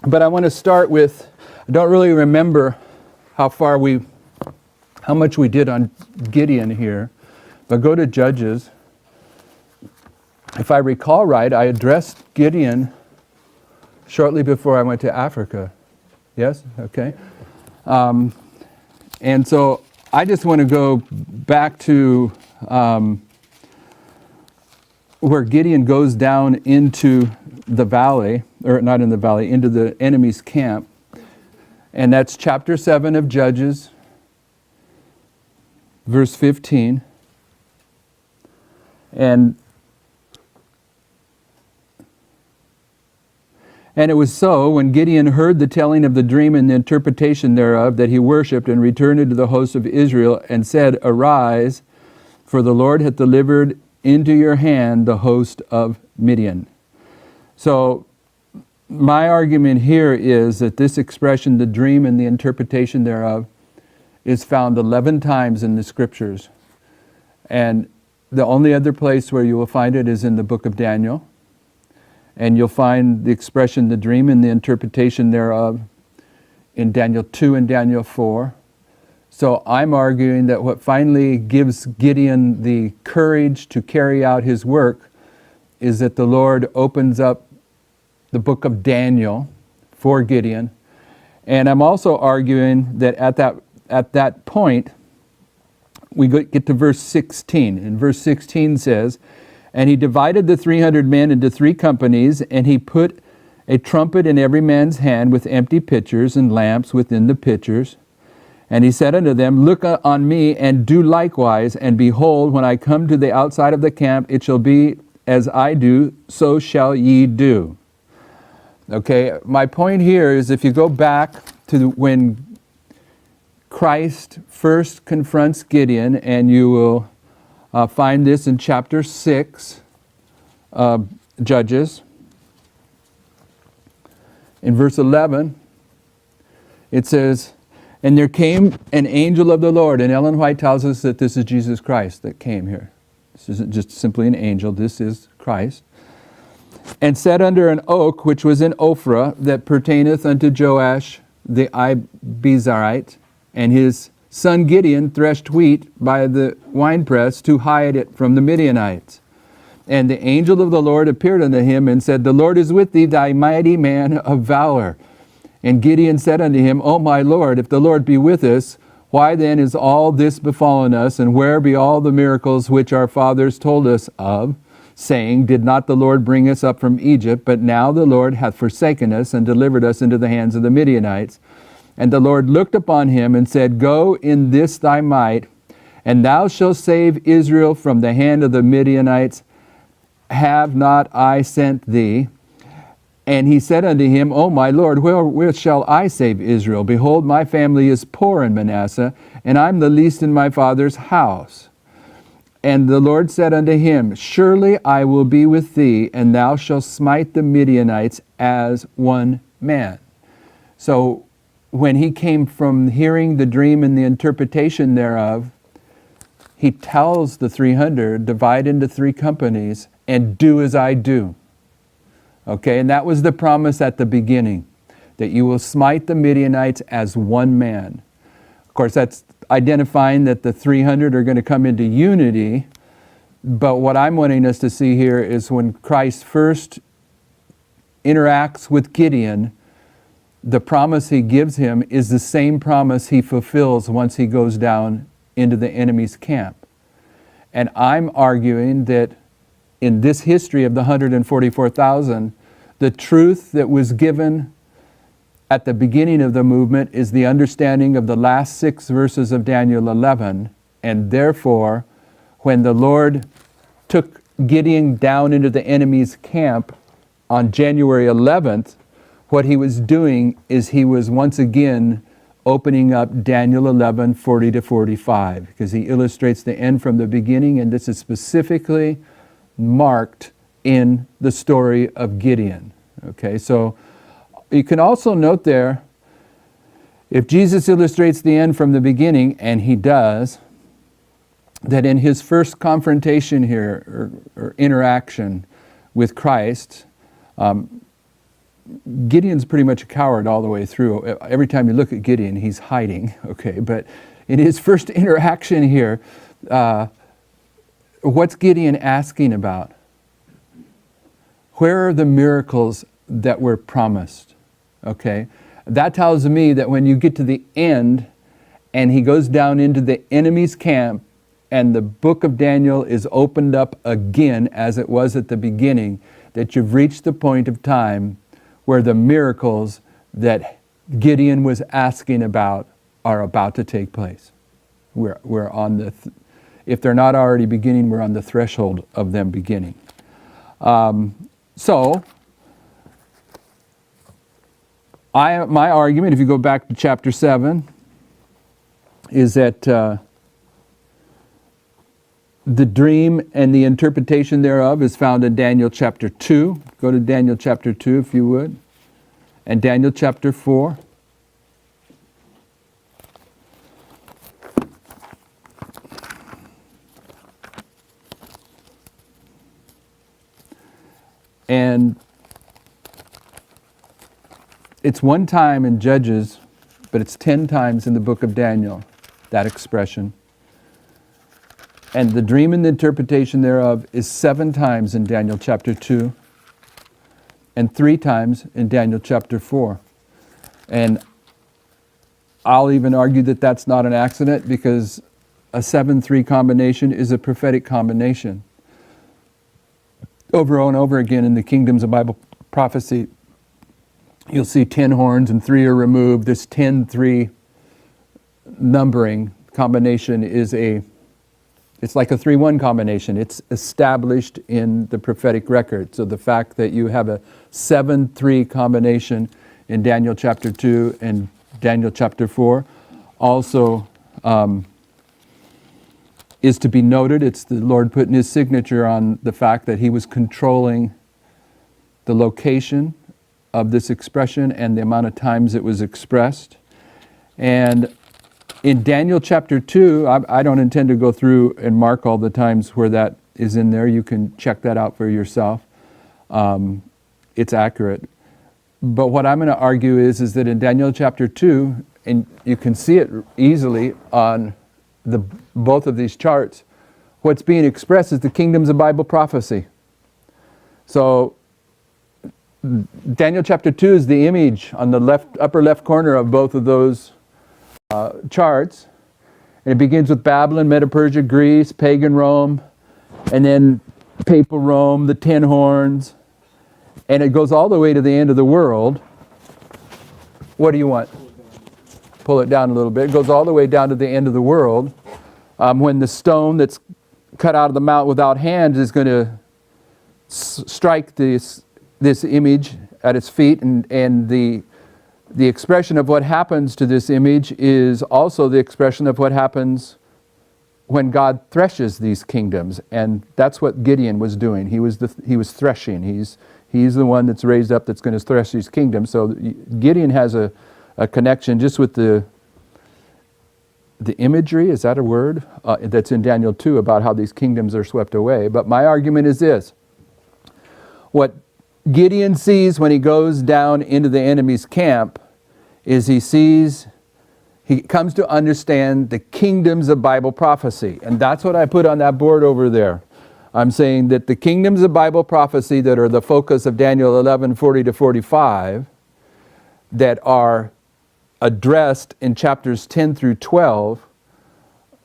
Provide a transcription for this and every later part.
But I want to start with, I don't really remember how much we did on Gideon here, but go to Judges. If I recall right, I addressed Gideon shortly before I went to Africa. Yes? Okay. And so I just want to go back to where Gideon goes down into the valley, or not in the valley, into the enemy's camp. And that's chapter 7 of Judges, verse 15. And it was so, when Gideon heard the telling of the dream and the interpretation thereof, that he worshipped and returned into the host of Israel and said, Arise, for the Lord hath delivered into your hand the host of Midian. So my argument here is that this expression, the dream and the interpretation thereof, is found 11 times in the scriptures. And the only other place where you will find it is in the book of Daniel. And you'll find the expression, the dream and the interpretation thereof, in Daniel 2 and Daniel 4. So I'm arguing that what finally gives Gideon the courage to carry out his work is that the Lord opens up the book of Daniel for Gideon. And I'm also arguing that at that point, we get to verse 16. And verse 16 says, And he divided the 300 men into 3 companies, and he put a trumpet in every man's hand with empty pitchers and lamps within the pitchers. And he said unto them, Look on me, and do likewise, and behold, when I come to the outside of the camp, it shall be as I do, so shall ye do. Okay, my point here is if you go back to when Christ first confronts Gideon, and you will find this in chapter 6 of Judges. In verse 11, it says, And there came an angel of the Lord. And Ellen White tells us that this is Jesus Christ that came here. This isn't just simply an angel. This is Christ. And sat under an oak which was in Ophrah, that pertaineth unto Joash the Abiezrite, and his son Gideon threshed wheat by the winepress to hide it from the Midianites. And the angel of the Lord appeared unto him and said, The Lord is with thee, thy mighty man of valor. And Gideon said unto him, O my Lord, if the Lord be with us, why then is all this befallen us, and where be all the miracles which our fathers told us of, saying, Did not the Lord bring us up from Egypt? But now the Lord hath forsaken us and delivered us into the hands of the Midianites. And the Lord looked upon him and said, Go in this thy might, and thou shalt save Israel from the hand of the Midianites. Have not I sent thee? And he said unto him, O my Lord, where shall I save Israel? Behold, my family is poor in Manasseh, and I am the least in my father's house. And the Lord said unto him, Surely I will be with thee, and thou shalt smite the Midianites as one man. So when he came from hearing the dream and the interpretation thereof, he tells the 300, divide into 3 companies, and do as I do. Okay, and that was the promise at the beginning, that you will smite the Midianites as one man. Of course, that's identifying that the 300 are going to come into unity, but what I'm wanting us to see here is when Christ first interacts with Gideon, the promise he gives him is the same promise he fulfills once he goes down into the enemy's camp. And I'm arguing that in this history of the 144,000, the truth that was given at the beginning of the movement is the understanding of the last 6 verses of Daniel 11. And therefore, when the Lord took Gideon down into the enemy's camp on January 11th, what he was doing is he was once again opening up Daniel 11, 40 to 45, because he illustrates the end from the beginning, and this is specifically marked in the story of Gideon. Okay, so you can also note there, if Jesus illustrates the end from the beginning, and he does, that in his first confrontation here, or interaction with Christ, Gideon's pretty much a coward all the way through. Every time you look at Gideon, he's hiding, okay? But in his first interaction here, what's Gideon asking about? Where are the miracles that were promised? Okay? That tells me that when you get to the end and he goes down into the enemy's camp and the book of Daniel is opened up again as it was at the beginning, that you've reached the point of time where the miracles that Gideon was asking about are about to take place. We're on the, if they're not already beginning, we're on the threshold of them beginning. So, my argument, if you go back to chapter 7, is that the dream and the interpretation thereof is found in Daniel chapter 2. Go to Daniel chapter 2 if you would. And Daniel chapter 4. And it's one time in Judges, but it's 10 times in the book of Daniel, that expression. And the dream and the interpretation thereof is 7 times in Daniel chapter 2 and 3 times in Daniel chapter 4. And I'll even argue that that's not an accident, because a 7-3 combination is a prophetic combination. Over and over again in the kingdoms of Bible prophecy, you'll see 10 horns and 3 are removed. This 10-3 numbering combination is it's like a 3-1 combination. It's established in the prophetic record. So the fact that you have a 7-3 combination in Daniel chapter 2 and Daniel chapter 4 also is to be noted. It's the Lord putting his signature on the fact that he was controlling the location of this expression and the amount of times it was expressed. And in Daniel chapter 2, I don't intend to go through and mark all the times where that is in there. You can check that out for yourself. It's accurate. But what I'm going to argue is that in Daniel chapter 2, and you can see it easily on both of these charts, what's being expressed is the kingdoms of Bible prophecy. So Daniel chapter 2 is the image on the upper left corner of both of those charts. And it begins with Babylon, Medo-Persia, Greece, pagan Rome, and then papal Rome, the 10 horns, and it goes all the way to the end of the world. What do you want? Pull it down a little bit. It goes all the way down to the end of the world, when the stone that's cut out of the mount without hands is going to strike this image at its feet, and the expression of what happens to this image is also the expression of what happens when God threshes these kingdoms, and that's what Gideon was doing. He was threshing. He's the one that's raised up that's going to thresh these kingdoms. So Gideon has a connection just with the imagery, is that a word? That's in Daniel 2 about how these kingdoms are swept away. But my argument is this: what Gideon sees when he goes down into the enemy's camp is he comes to understand the kingdoms of Bible prophecy. And that's what I put on that board over there. I'm saying that the kingdoms of Bible prophecy that are the focus of Daniel 11:40-45, that are addressed in chapters 10 through 12,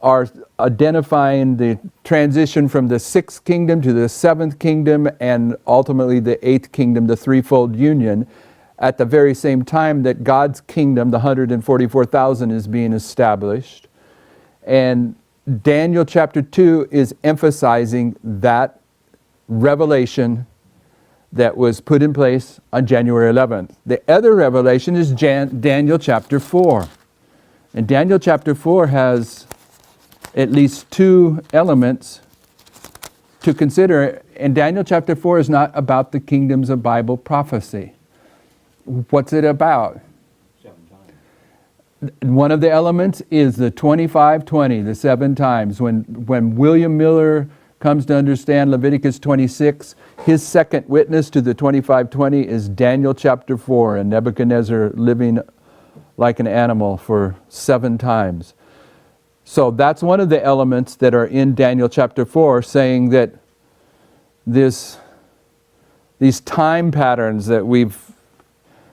are identifying the transition from the 6th kingdom to the 7th kingdom and ultimately the 8th kingdom, the threefold union, at the very same time that God's kingdom, the 144,000, is being established. And Daniel chapter 2 is emphasizing that revelation that was put in place on January 11th. The other revelation is Daniel chapter 4. And Daniel chapter 4 has at least 2 elements to consider. And Daniel chapter 4 is not about the kingdoms of Bible prophecy. What's it about? 7 times. One of the elements is the 25-20, the 7 times. When William Miller comes to understand Leviticus 26, his second witness to the 25:20 is Daniel chapter 4 and Nebuchadnezzar living like an animal for 7 times. So that's one of the elements that are in Daniel chapter 4, saying that these time patterns that we've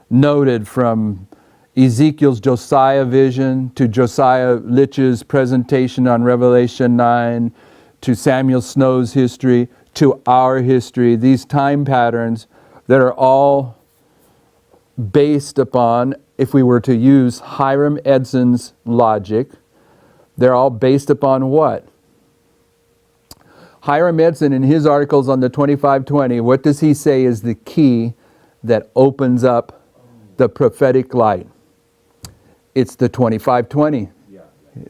noted from Ezekiel's Josiah vision to Josiah Litch's presentation on Revelation 9 to Samuel Snow's history to our history, these time patterns that are all based upon, if we were to use Hiram Edson's logic, they're all based upon what? Hiram Edson, in his articles on the 25:20, what does he say is the key that opens up the prophetic light? It's the 25:20.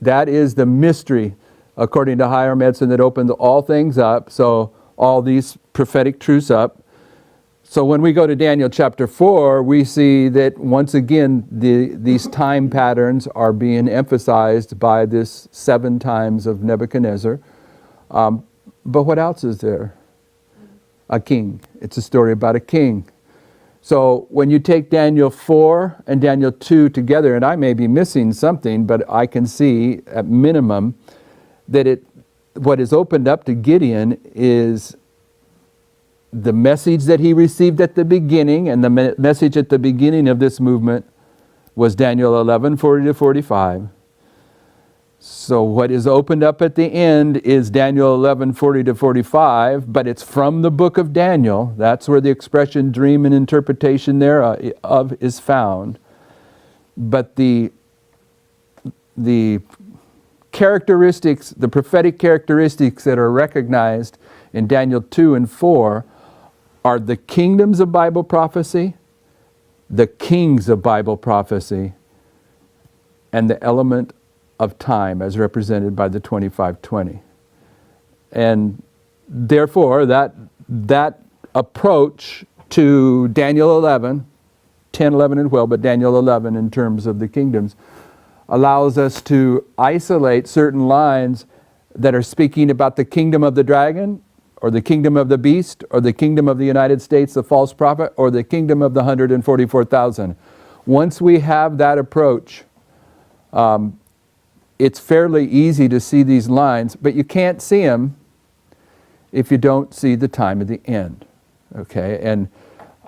That is the mystery, according to Hiram Edson, that opens all things up, so all these prophetic truths up. So when we go to Daniel chapter 4, we see that once again these time patterns are being emphasized by this 7 times of Nebuchadnezzar. But what else is there? A king. It's a story about a king. So when you take Daniel 4 and Daniel 2 together, and I may be missing something, but I can see at minimum that what is opened up to Gideon is the message that he received at the beginning, and the message at the beginning of this movement was Daniel 11:40-45. So what is opened up at the end is Daniel 11:40-45, but it's from the book of Daniel. That's where the expression dream and interpretation thereof is found. But the characteristics, the prophetic characteristics that are recognized in Daniel 2 and 4 are the kingdoms of Bible prophecy, the kings of Bible prophecy, and the element of time as represented by the 25:20. And therefore that approach to Daniel 11, 10, 11, and 12, but Daniel 11 in terms of the kingdoms, allows us to isolate certain lines that are speaking about the kingdom of the dragon, or the kingdom of the beast, or the kingdom of the United States, the false prophet, or the kingdom of the 144,000. Once we have that approach, it's fairly easy to see these lines, but you can't see them if you don't see the time of the end. Okay, and